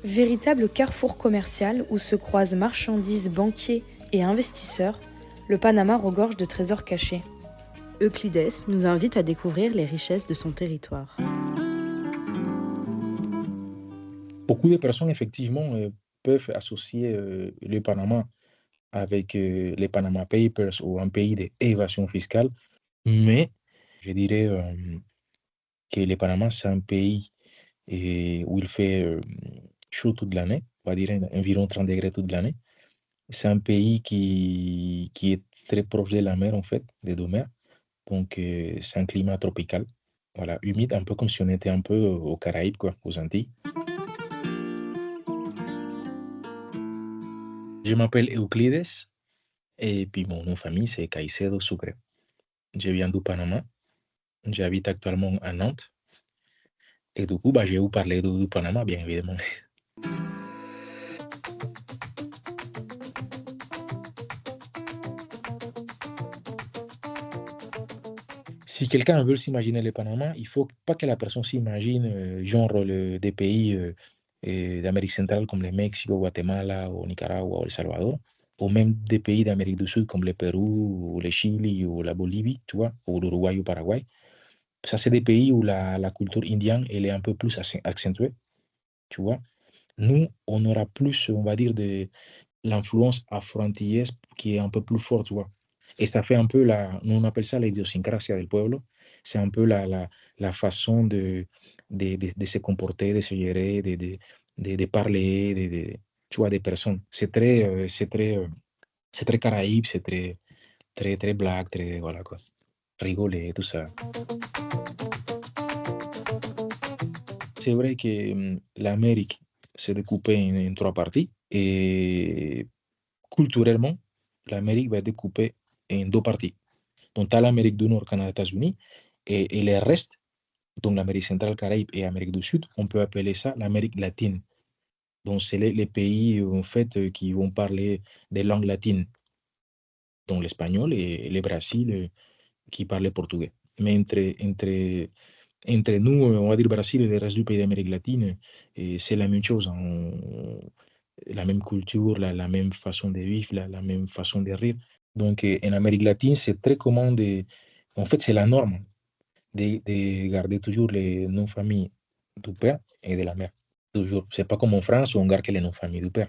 Véritable carrefour commercial où se croisent marchandises, banquiers et investisseurs, le Panama regorge de trésors cachés. Euclides nous invite à découvrir les richesses de son territoire. Beaucoup de personnes, effectivement, peuvent associer le Panama avec les Panama Papers ou un pays d'évasion fiscale, mais je dirais que le Panama, c'est un pays où il fait chaud toute l'année, on va dire environ 30 degrés toute l'année. C'est un pays qui est très proche de la mer, en fait, des deux mers. Donc, c'est un climat tropical, voilà, humide, un peu comme si on était un peu aux Caraïbes, quoi, aux Antilles. Je m'appelle Euclides et puis mon nom de famille, c'est Caicedo Sucre. Je viens du Panama. J'habite actuellement à Nantes. Et du coup, je vais vous parler du Panama, bien évidemment. Si quelqu'un veut s'imaginer le Panama, il faut pas que la personne s'imagine genre des pays d'Amérique centrale comme le Mexique, Guatemala, ou Nicaragua, ou El Salvador, ou même des pays d'Amérique du Sud comme le Pérou, ou le Chili, ou la Bolivie, tu vois, ou l'Uruguay ou Paraguay. Ça, c'est des pays où la culture indienne, elle est un peu plus accentuée, tu vois. Nous, on aura plus, on va dire, de l'influence afro-antillaise qui est un peu plus forte, tu vois. Et ça fait un peu nous on appelle ça l'idiosincrasia del pueblo. C'est un peu la façon de se comporter, de se gérer, de parler, tu vois, des personnes. C'est très caraïbe, c'est très blague, très, voilà, quoi. Rigoler, tout ça. C'est vrai que l'Amérique s'est découpée en trois parties et culturellement, l'Amérique va être découpée en deux parties. Donc, tu as l'Amérique du Nord, Canada, États-Unis, et le reste, donc l'Amérique centrale, Caraïbes et Amérique du Sud, on peut appeler ça l'Amérique latine. Donc, c'est les pays, en fait, qui vont parler des langues latines, dont l'espagnol et le Brésil, qui parlent le portugais. Mais entre nous, on va dire Brésil et le reste du pays d'Amérique latine, et c'est la même chose, hein. La même culture, la même façon de vivre, la même façon de rire. Donc, en Amérique latine, c'est très commun en fait, c'est la norme de garder toujours les noms de famille du père et de la mère. Toujours. C'est pas comme en France où on garde que les noms de famille du père.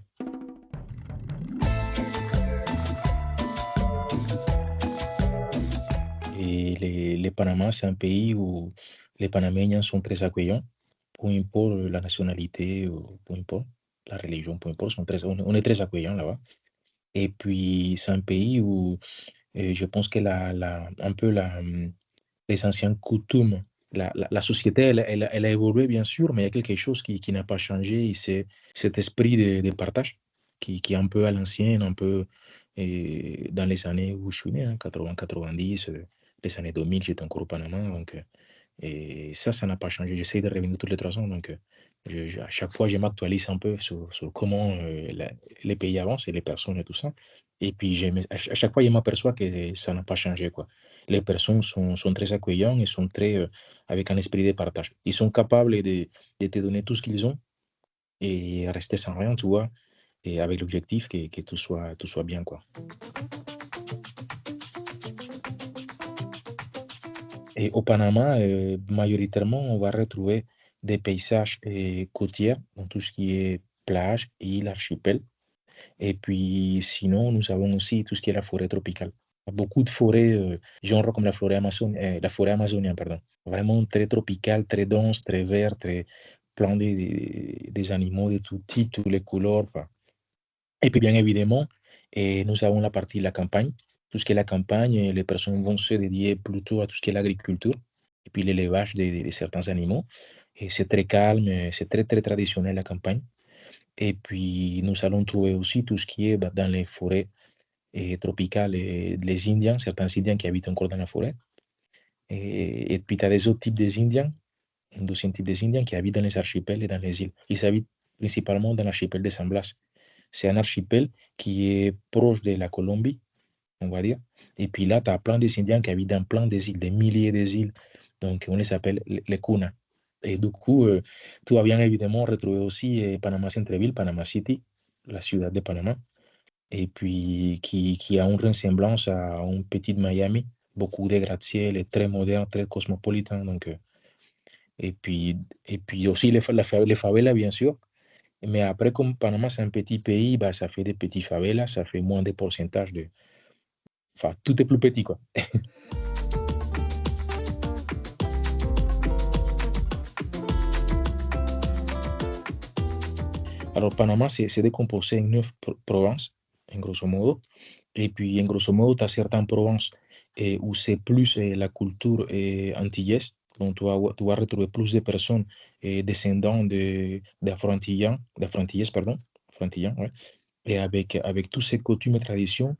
Et les Panama, c'est un pays où les Panaméens sont très accueillants, peu importe la nationalité, ou peu importe la religion, peu importe, on est très accueillants là-bas. Et puis, c'est un pays où je pense que un peu les anciennes coutumes, la société, elle a évolué bien sûr, mais il y a quelque chose qui n'a pas changé, et c'est cet esprit de partage qui est un peu à l'ancienne, un peu dans les années où je suis né, hein, 80, 90, les années 2000, j'étais encore au Panama, donc et ça n'a pas changé. J'essaie de revenir tous les 3 ans, donc à chaque fois, je m'actualise un peu sur comment les pays avancent et les personnes et tout ça. Et puis, à chaque fois, je m'aperçois que ça n'a pas changé, quoi. Les personnes sont très accueillantes et sont très, avec un esprit de partage. Ils sont capables de te donner tout ce qu'ils ont et rester sans rien, tu vois, et avec l'objectif que tout soit bien, quoi. Et au Panama, majoritairement, on va retrouver des paysages côtiers, dans tout ce qui est plage, île, archipel. Et puis, sinon, nous avons aussi tout ce qui est la forêt tropicale. Beaucoup de forêts, genre comme la forêt amazonienne, pardon. Vraiment très tropicale, très dense, très vert, très plein des animaux de tout type, toutes les couleurs, enfin. Et puis, bien évidemment, nous avons la partie de la campagne. Tout ce qui est la campagne, les personnes vont se dédier plutôt à tout ce qui est l'agriculture et puis l'élevage de certains animaux. Et c'est très calme, c'est très, très traditionnel la campagne. Et puis, nous allons trouver aussi tout ce qui est dans les forêts tropicales, les Indiens, certains Indiens qui habitent encore dans la forêt. Et puis, tu as des autres types des Indiens, un deuxième type des Indiens qui habitent dans les archipels et dans les îles. Ils habitent principalement dans l'archipel de San Blas. C'est un archipel qui est proche de la Colombie, on va dire. Et puis là, tu as plein des Indiens qui habitent dans plein des îles, des milliers des îles. Donc, on les appelle les Kuna. Et du coup, tu vas bien évidemment retrouver aussi Panama Centreville, Panama City, la ciudad de Panama, et puis qui a une ressemblance à une petite Miami, beaucoup de gratte-ciel, est très moderne, très cosmopolitain. Donc, et puis aussi les favelas, bien sûr. Mais après, comme Panama, c'est un petit pays, bah, ça fait des petits favelas, ça fait moins de pourcentage de. Enfin, tout est plus petit, quoi. Alors, Panama, c'est décomposé en 9 provinces, en grosso modo. Et puis, en grosso modo, tu as certaines provinces où c'est plus la culture antillaise. Donc, tu vas retrouver plus de personnes descendants d'Afro-Antillaises, pardon. Afro-Antillais, ouais. Et avec toutes ces coutumes et traditions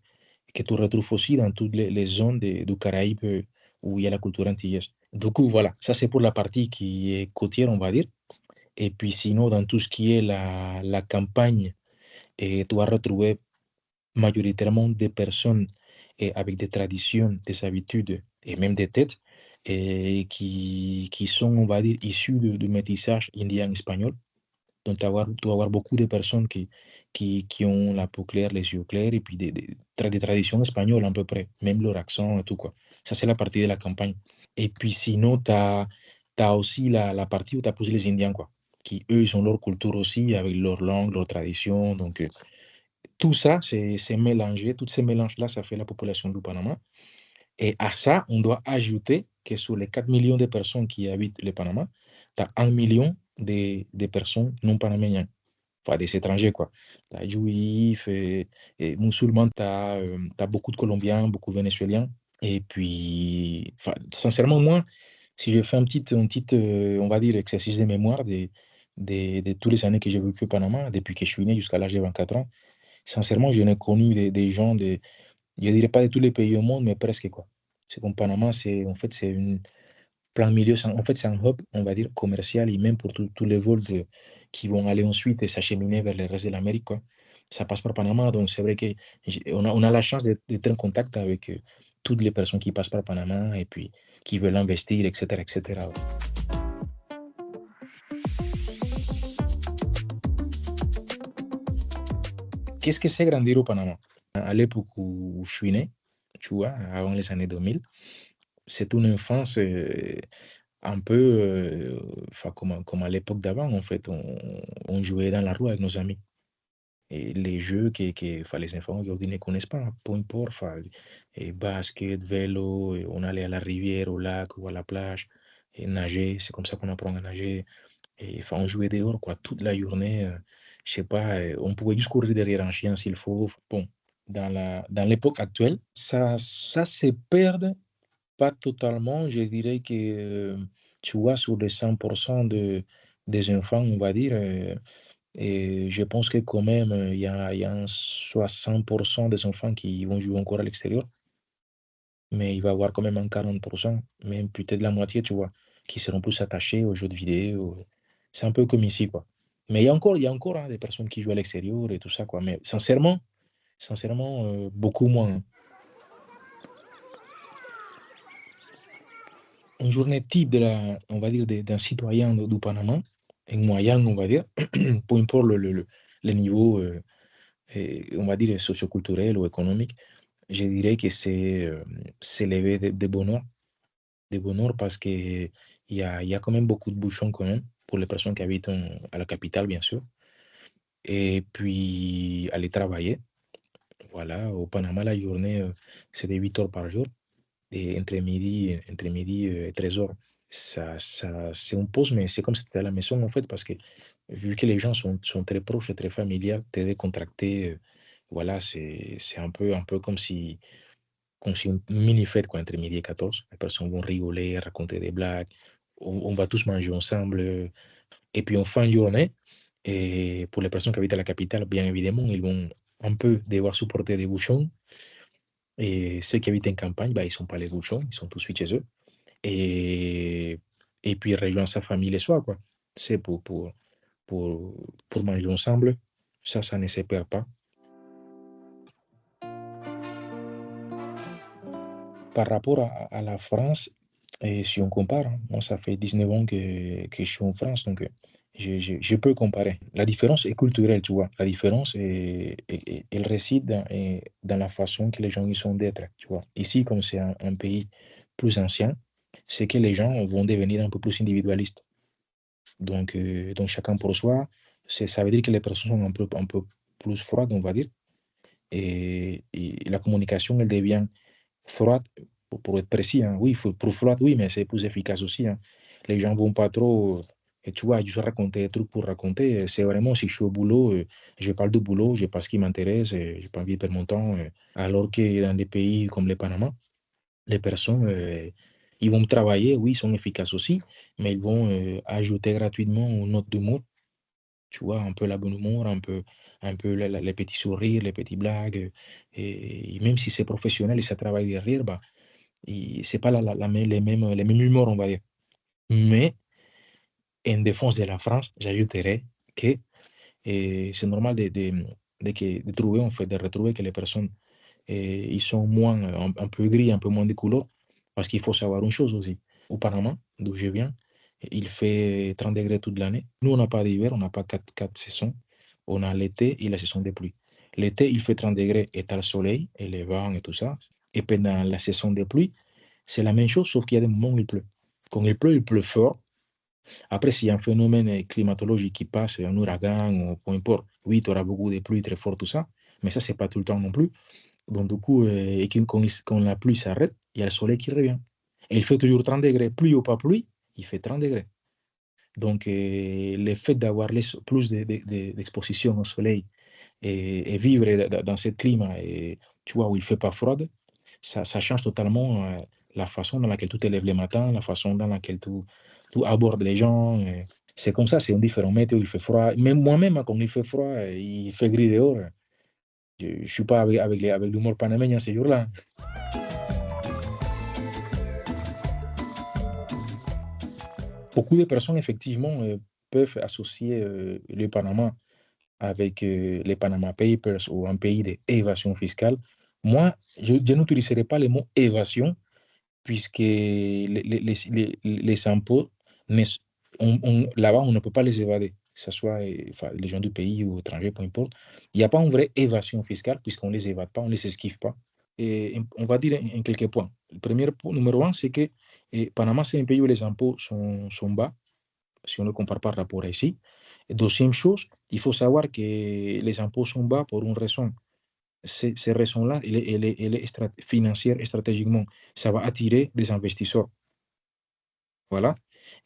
que tu retrouves aussi dans toutes les zones du Caraïbe où il y a la culture antillaise. Du coup, voilà, ça c'est pour la partie qui est côtière, on va dire. Et puis sinon, dans tout ce qui est la campagne, tu vas retrouver majoritairement des personnes avec des traditions, des habitudes et même des têtes qui sont, on va dire, issues du métissage indien-espagnol. Donc, tu vas avoir beaucoup de personnes qui ont la peau claire, les yeux clairs, et puis des traditions espagnoles à peu près, même leur accent et tout, quoi. Ça, c'est la partie de la campagne. Et puis, sinon, tu as aussi la partie où tu as posé les Indiens, quoi, qui, eux, ils ont leur culture aussi, avec leur langue, leur tradition. Donc, tout ça, c'est mélangé. Tous ces mélanges-là, ça fait la population du Panama. Et à ça, on doit ajouter que sur les 4 millions de personnes qui habitent le Panama, tu as 1 million de personnes non panaméennes, enfin des étrangers, quoi. Tu as juifs et musulmans, tu as, beaucoup de Colombiens, beaucoup de Vénézuéliens. Et puis, enfin, sincèrement, moi, si je fais on va dire, exercice de mémoire de toutes les années que j'ai vécu au Panama, depuis que je suis né jusqu'à l'âge de 24 ans, sincèrement, je n'ai connu des gens je dirais pas de tous les pays au monde, mais presque, quoi. C'est comme Panama, en fait, c'est une plein milieu, en fait, c'est un hub, on va dire, commercial, et même pour tous les vols qui vont aller ensuite et s'acheminer vers le reste de l'Amérique, quoi. Ça passe par Panama, donc c'est vrai que on a la chance d'être en contact avec toutes les personnes qui passent par Panama et puis qui veulent investir, etc., etc. Qu'est-ce que c'est grandir au Panama? À l'époque où je suis né, tu vois, avant les années 2000, c'est une enfance un peu, enfin, comme à l'époque d'avant, en fait. On jouait dans la rue avec nos amis. Et les jeux enfin, les enfants aujourd'hui ne connaissent pas, hein, peu importe, enfin, et basket, vélo, et on allait à la rivière, au lac ou à la plage, et nager, c'est comme ça qu'on apprend à nager. Et enfin, on jouait dehors, quoi, toute la journée. Je sais pas, on pouvait juste courir derrière un chien s'il faut. Bon, dans l'époque actuelle, ça se perd pas totalement. Je dirais que, tu vois, sur les 100% des enfants, on va dire, et je pense que quand même, il y a un 60% des enfants qui vont jouer encore à l'extérieur, mais il va y avoir quand même un 40%, même peut-être la moitié, tu vois, qui seront plus attachés aux jeux de vidéo. C'est un peu comme ici, quoi. Mais il y a encore hein, des personnes qui jouent à l'extérieur et tout ça, quoi. Mais sincèrement, beaucoup moins, hein. Une journée type on va dire, d'un citoyen du Panama, en moyenne, on va dire, peu importe le niveau, on va dire, socioculturel ou économique, je dirais que c'est levé de bonheur, parce qu'il y a quand même beaucoup de bouchons quand même, pour les personnes qui habitent à la capitale, bien sûr. Et puis, aller travailler. Voilà, au Panama, la journée, c'est de 8 heures par jour. Et entre midi et 13 heures, c'est une pause, mais c'est comme si tu étais à la maison, en fait, parce que vu que les gens sont très proches et très familiers, très décontractés, voilà, c'est un peu comme si une mini-fête, quoi, entre midi et 14. Les personnes vont rigoler, raconter des blagues, on va tous manger ensemble. Et puis en fin de journée, et pour les personnes qui habitent à la capitale, bien évidemment, ils vont un peu devoir supporter des bouchons. Et ceux qui habitent en campagne, bah, ils ne sont pas les bouchons, ils sont tout de suite chez eux. Et, et puis rejoindre sa famille le soir, quoi. C'est pour, pour manger ensemble. Ça ne se perd pas. Par rapport à la France, Et si on compare, hein, moi, ça fait 19 ans que je suis en France, donc je peux comparer. La différence est culturelle, tu vois. La différence, elle réside dans la façon que les gens ils sont d'être, tu vois. Ici, comme c'est un pays plus ancien, c'est que les gens vont devenir un peu plus individualistes. Donc chacun pour soi, ça veut dire que les personnes sont un peu plus froides, on va dire. Et la communication, elle devient froide, pour être précis, hein. Oui, pour froide, oui, mais c'est plus efficace aussi, hein. Les gens vont pas trop, et tu vois, juste raconter des trucs pour raconter. C'est vraiment, si je suis au boulot, je parle du boulot, je pas ce qui m'intéresse, j'ai pas envie de perdre mon temps. Alors que dans des pays comme le Panama, les personnes, ils vont travailler, oui, ils sont efficaces aussi, mais ils vont ajouter gratuitement une note d'humour, tu vois, un peu la bonne humour, un peu les petits sourires, les petites blagues. Et même si c'est professionnel et ça travaille derrière, bah, c'est pas les mêmes humours, on va dire. Mais en défense de la France, j'ajouterais que c'est normal de trouver, en fait, de retrouver que les personnes, ils sont moins, un peu gris, un peu moins de couleur, parce qu'il faut savoir une chose aussi. Au Panama, d'où je viens, il fait 30 degrés toute l'année. Nous, on n'a pas d'hiver, on n'a pas quatre saisons. On a l'été et la saison des pluies. L'été, il fait 30 degrés et tu as le soleil et les vents et tout ça. Et pendant la saison des pluies, c'est la même chose, sauf qu'il y a des moments où il pleut. Quand il pleut fort. Après, s'il y a un phénomène climatologique qui passe, un ouragan ou peu importe, oui, tu auras beaucoup de pluie très fort, tout ça, mais ça, c'est pas tout le temps non plus. Donc, du coup, quand la pluie s'arrête, il y a le soleil qui revient. Et il fait toujours 30 degrés, pluie ou pas pluie, il fait 30 degrés. Donc, le fait d'avoir plus d'exposition au soleil et vivre dans ce climat, et, tu vois, où il fait pas froid, ça change totalement la façon dans laquelle tu te lèves le matin, la façon dans laquelle tu abordes les gens. C'est comme ça, c'est un différent météo, il fait froid. Même moi-même, hein, quand il fait froid, il fait gris dehors, je ne suis pas avec l'humour panaméen ces jours-là. Beaucoup de personnes, effectivement, peuvent associer le Panama avec les Panama Papers ou un pays d'évasion fiscale. Moi, je n'utiliserai pas le mot évasion puisque les impôts, là-bas, on ne peut pas les évader, que ce soit enfin, les gens du pays ou étrangers, peu importe. Il n'y a pas une vraie évasion fiscale puisqu'on ne les évade pas, on ne les esquive pas. Et on va dire en quelques points. Le premier point, numéro un, c'est que Panama, c'est un pays où les impôts sont bas, si on ne le compare par rapport à ici. Et deuxième chose, il faut savoir que les impôts sont bas pour une raison. Ces raisons-là, elle est financière et stratégiquement. Ça va attirer des investisseurs. Voilà.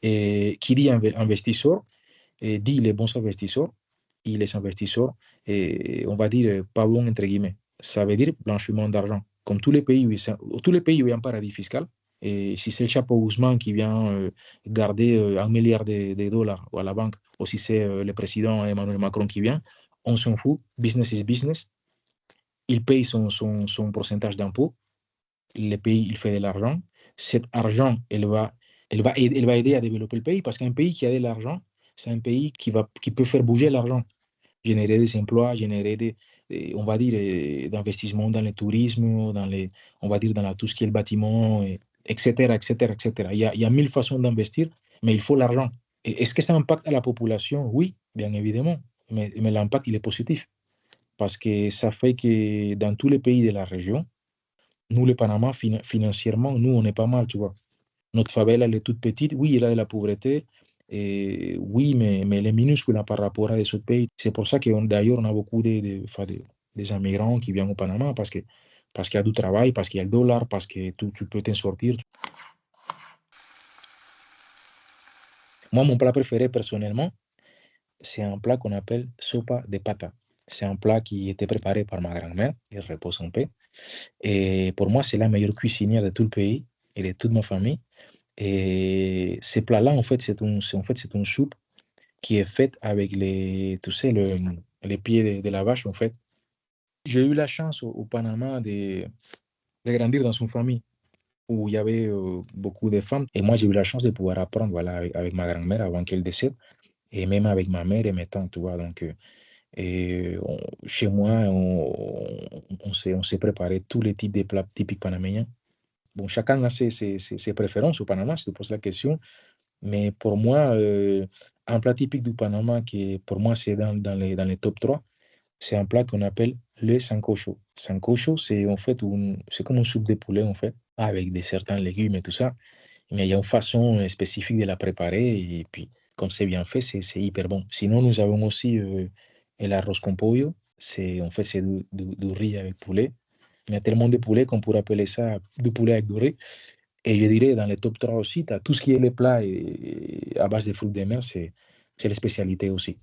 Et qui dit investisseurs, dit les bons investisseurs, et les investisseurs, on va dire, pas bons entre guillemets. Ça veut dire blanchiment d'argent. Comme tous les pays où il y a un paradis fiscal, et si c'est le chapeau Ousmane qui vient garder 1 milliard de dollars à la banque, ou si c'est le président Emmanuel Macron qui vient, on s'en fout. Business is business. Il paye son pourcentage d'impôt. Le pays, il fait de l'argent. Cet argent, elle va aider à développer le pays parce qu'un pays qui a de l'argent, c'est un pays qui peut faire bouger l'argent, générer des emplois, générer on va dire, d'investissements dans le tourisme, on va dire, tout ce qui est le bâtiment, etc., etc., etc. Il y a 1000 façons d'investir, mais il faut l'argent. Et est-ce que ça impacte à la population? Oui, bien évidemment, mais l'impact, il est positif parce que ça fait que dans tous les pays de la région, nous, le Panama, financièrement, nous, on est pas mal, tu vois. Notre favela, elle est toute petite. Oui, il y a de la pauvreté. Et oui, mais elle est minuscule hein, par rapport à les autres pays. C'est pour ça que d'ailleurs, on a beaucoup enfin, des immigrants qui viennent au Panama parce qu'il y a du travail, parce qu'il y a le dollar, parce que tu peux t'en sortir. Moi, mon plat préféré, personnellement, c'est un plat qu'on appelle sopa de pata. C'est un plat qui était préparé par ma grand-mère, il repose en paix. Et pour moi, c'est la meilleure cuisinière de tout le pays et de toute ma famille. Et ces plats-là, en fait, c'est une soupe qui est faite avec tu sais, les pieds de la vache, en fait. J'ai eu la chance au Panama de grandir dans une famille où il y avait beaucoup de femmes. Et moi, j'ai eu la chance de pouvoir apprendre voilà, avec ma grand-mère avant qu'elle décède, et même avec ma mère et mes tantes, tu vois. Donc, chez moi, on s'est préparé tous les types de plats typiques panaméens. Bon, chacun a ses préférences au Panama, si tu poses la question. Mais pour moi, un plat typique du Panama qui est, pour moi, c'est dans les top 3, c'est un plat qu'on appelle le sancocho. Sancocho, c'est en fait c'est comme une soupe de poulet, en fait, avec certains légumes et tout ça. Mais il y a une façon spécifique de la préparer et puis, comme c'est bien fait, c'est hyper bon. Sinon, nous avons aussi l'arroz con pollo. En fait, c'est du riz avec poulet. Il y a tellement de poulet qu'on pourrait appeler ça du poulet avec du riz. Et je dirais, dans les top 3 aussi, tu as tout ce qui est les plats à base de fruits de mer, c'est les spécialités aussi.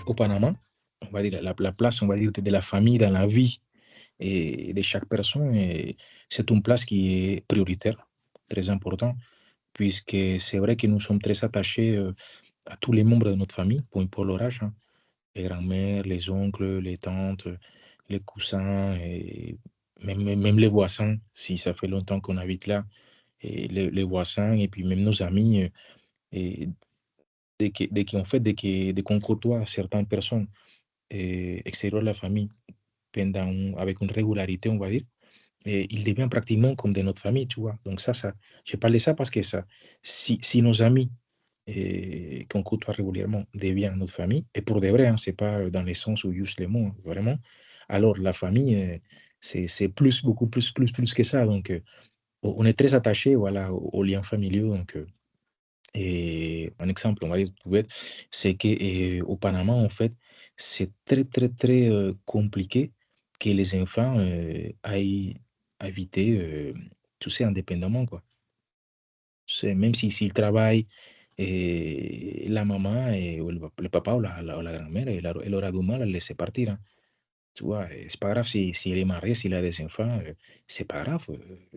Au Panama, on va dire, la place, on va dire, de la famille dans la vie et de chaque personne, et c'est une place qui est prioritaire, très important, puisque c'est vrai que nous sommes très attachés à tous les membres de notre famille, peu importe leur âge, hein. Les grands-mères, les oncles, les tantes, les cousins, et même les voisins, si ça fait longtemps qu'on habite là, et les voisins, et puis même nos amis, et dès qu'on côtoie certaines personnes extérieures de la famille, avec une régularité, on va dire, et ils deviennent pratiquement comme de notre famille, tu vois. Donc je parle de ça parce que si nos amis qu'on côtoie régulièrement deviennent notre famille, et pour de vrai, hein, c'est pas dans le sens où juste les mots, hein, vraiment, alors la famille, c'est plus, beaucoup plus que ça. Donc, on est très attaché, voilà, aux liens familiaux. Donc, et un exemple, on va dire tout bête, c'est qu'au Panama, en fait, c'est très compliqué que les enfants aillent habiter, tu sais, indépendamment, quoi. C'est même s'ils travaillent, et la maman ou le papa ou la grand-mère, elle aura du mal à le laisser partir, hein. Tu vois, c'est pas grave si elle est mariée, s'il a des enfants, c'est pas grave.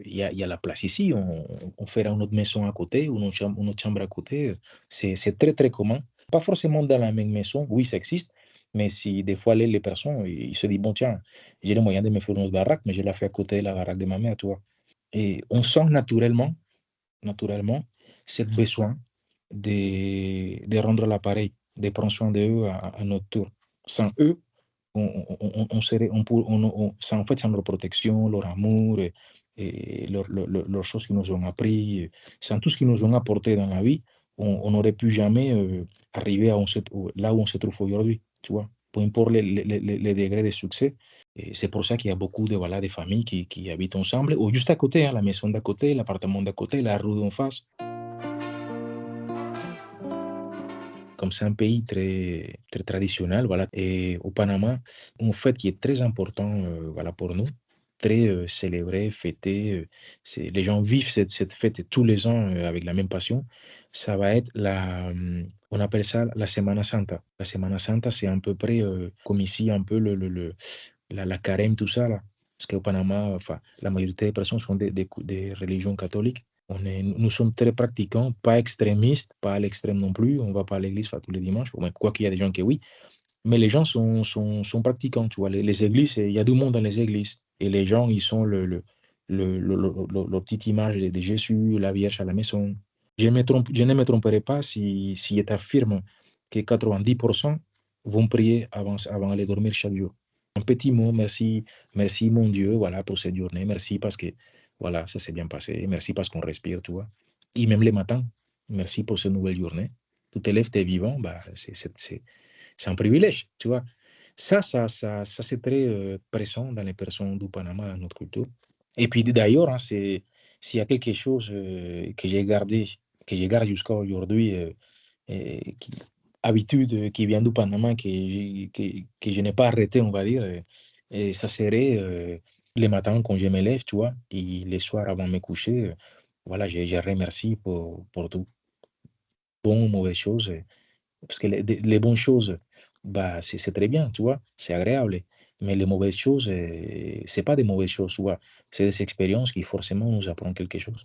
Il y a la place ici, on fera une autre maison à côté ou une autre chambre à côté. C'est très commun. Pas forcément dans la même maison, oui, ça existe, mais si des fois les personnes, ils se disent, bon, tiens, j'ai les moyens de me faire une autre baraque, mais je la fais à côté de la baraque de ma mère, tu vois. Et on sent naturellement, ce besoin de rendre l'appareil, de prendre soin d'eux à notre tour. Sans eux, on serait, en fait, sans leur protection, leur amour, et leurs choses qu'ils nous ont appris, sans tout ce qu'ils nous ont apporté dans la vie, on n'aurait pu jamais arriver là où on se trouve aujourd'hui, tu vois. Peu importe les degrés de succès. Et c'est pour ça qu'il y a beaucoup de, voilà, des familles qui habitent ensemble, ou juste à côté, hein, la maison d'à côté, l'appartement d'à côté, la rue d'en face. Comme c'est un pays très traditionnel, voilà. Et au Panama, une fête qui est très important, voilà, pour nous, très célébrée, fêtée. Les gens vivent cette fête tous les ans avec la même passion. Ça va être on appelle ça la Semana Santa. La Semana Santa, c'est à peu près comme ici, un peu la carême, tout ça, là. Parce qu'au Panama, enfin, la majorité des personnes sont des religions catholiques. Nous sommes très pratiquants, pas extrémistes, pas à l'extrême non plus. On ne va pas à l'église, enfin, tous les dimanches, quoi qu'il y a des gens qui oui. Mais les gens sont pratiquants, tu vois. Les églises, il y a du monde dans les églises. Et les gens, ils sont leur petite image de Jésus, la Vierge à la maison. Je ne me tromperai pas si je t'affirme que 90% vont prier avant d'aller dormir chaque jour. Un petit mot, merci mon Dieu, voilà, pour cette journée. Merci parce que, voilà, ça s'est bien passé. Merci parce qu'on respire, tu vois. Et même les matins, merci pour cette nouvelle journée. Tu te lèves, tu es vivant, bah, c'est un privilège, tu vois. Ça c'est très présent dans les personnes du Panama, dans notre culture. Et puis d'ailleurs, hein, s'il y a quelque chose que je garde jusqu'à aujourd'hui, habitude qui vient du Panama, que je n'ai pas arrêté, on va dire, et ça serait les matins quand je me lève, tu vois, et les soirs avant de me coucher, voilà, je remercie pour tout, bon ou mauvaise chose. Parce que les bonnes choses, bah, c'est très bien, tu vois, c'est agréable. Mais les mauvaises choses, c'est pas des mauvaises choses, tu vois. C'est des expériences qui forcément nous apprennent quelque chose.